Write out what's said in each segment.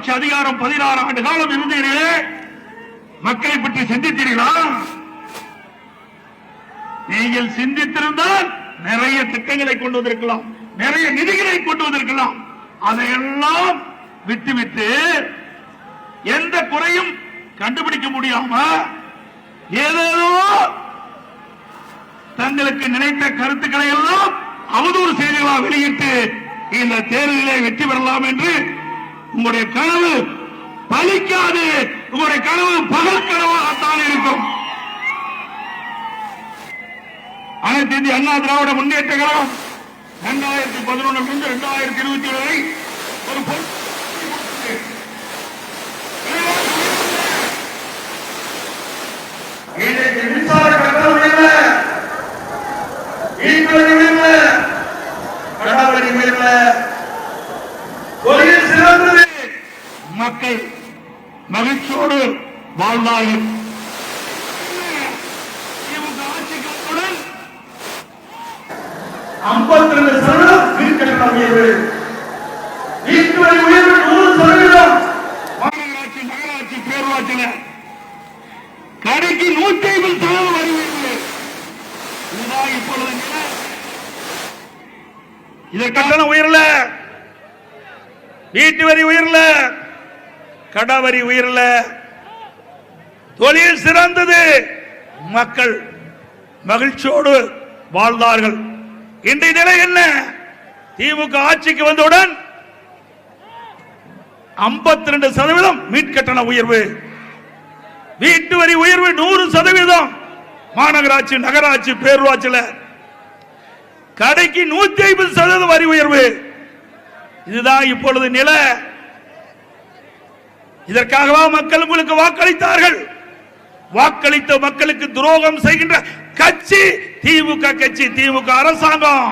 ஆட்சி அதிகாரம் 16 ஆண்டு காலம் இருந்தீர்களே, மக்களை பற்றி சிந்தித்தீர்களா? நீங்கள் சிந்தித்திருந்தால் நிறைய திட்டங்களை கொண்டு வந்திருக்கலாம், நிறைய நிதிகளை கொண்டு வந்திருக்கலாம். அதையெல்லாம் விட்டுவிட்டு எந்த குறையும் கண்டுபிடிக்க முடியாம ஏதேதோ தங்களுக்கு நினைத்த கருத்துக்களை எல்லாம் அவதூறு செய்திகளாக வெளியிட்டு இந்த தேர்தலிலே வெற்றி பெறலாம் என்று உங்களுடைய கனவு பலிக்காது. உங்களுடைய கனவு பகல் கனவாகத்தான் இருக்கும். அனைத்து இந்திய அண்ணா திராவிட முன்னேற்ற கழகம் 2011 2027 வரை ஒரு மின்சார கட்டணம் உயர்வு, ஈக்குவலி உயர்வு, கடவுளி உயர்வு, தொழில் சிறந்தது, மக்கள் மகிழ்ச்சியோடு வாழ்ந்தார்கள். திமுக ஆட்சிக்கு வந்தவுடன் 52% மின் கட்டணம் உயர்வு, ஈக்குவலி உயர்வு 100%. மாநகராட்சி நகராட்சி பேரூராட்சியில் கடைக்கு 150% வரி உயர்வு. இதுதான் இப்பொழுது இதை கட்டணம் உயரல, வீட்டு வரி உயரல, கடை வரி உயரல, தொழில் சிறந்தது, மக்கள் மகிழ்ச்சியோடு வாழ்ந்தார்கள். இன்றைய நிலை என்ன? திமுக ஆட்சிக்கு வந்தவுடன் 52% மின் கட்டண உயர்வு, வீட்டு வரி உயர்வு 100%. மாநகராட்சி நகராட்சி பேரூராட்சியில் கடைக்கு 150% வரி உயர்வு. இதுதான் இப்பொழுது நிலை. இதற்காகவா மக்கள் உங்களுக்கு வாக்களித்தார்கள்? வாக்களித்த மக்களுக்கு துரோகம் செய்கின்ற கட்சி திமுக கட்சி, திமுக அரசாங்கம்.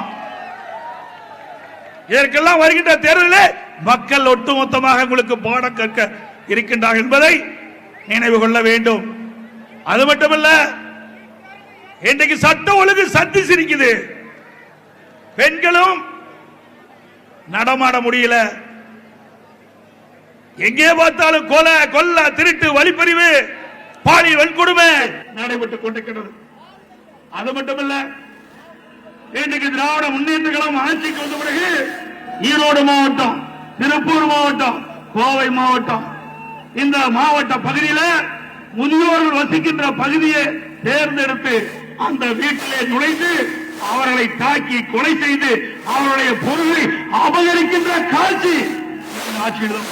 இதற்கெல்லாம் வருகின்ற தேர்தலில் மக்கள் ஒட்டுமொத்தமாக உங்களுக்கு பாடம் கற்க இருக்கின்றார்கள் என்பதை நினைவு கொள்ள வேண்டும். அது மட்டுமல்ல, இன்றைக்கு சட்ட ஒழுங்கு சந்தி சிரிக்குது. பெண்களும் நடமாட முடியல. எங்கே பார்த்தாலும் கொலை, கொல்ல, திருட்டு, வழிப்பறிவு, பாலியல் வன்கொடுமை நடைபெற்றுக் கொண்டிருக்கிறது. அது மட்டுமல்ல, இன்றைக்கு திராவிட முன்னேற்ற கழகம் ஆட்சிக்கு வந்த பிறகு ஈரோடு மாவட்டம், திருப்பூர் மாவட்டம், கோவை மாவட்டம், இந்த மாவட்ட பகுதியில் முதியோர்கள் வசிக்கின்ற பகுதியை தேர்ந்தெடுத்து அந்த வீட்டிலே நுழைந்து அவர்களை தாக்கி கொலை செய்து அவருடைய பொருளை அபகரிக்கின்ற காட்சி ஆட்சியிடம்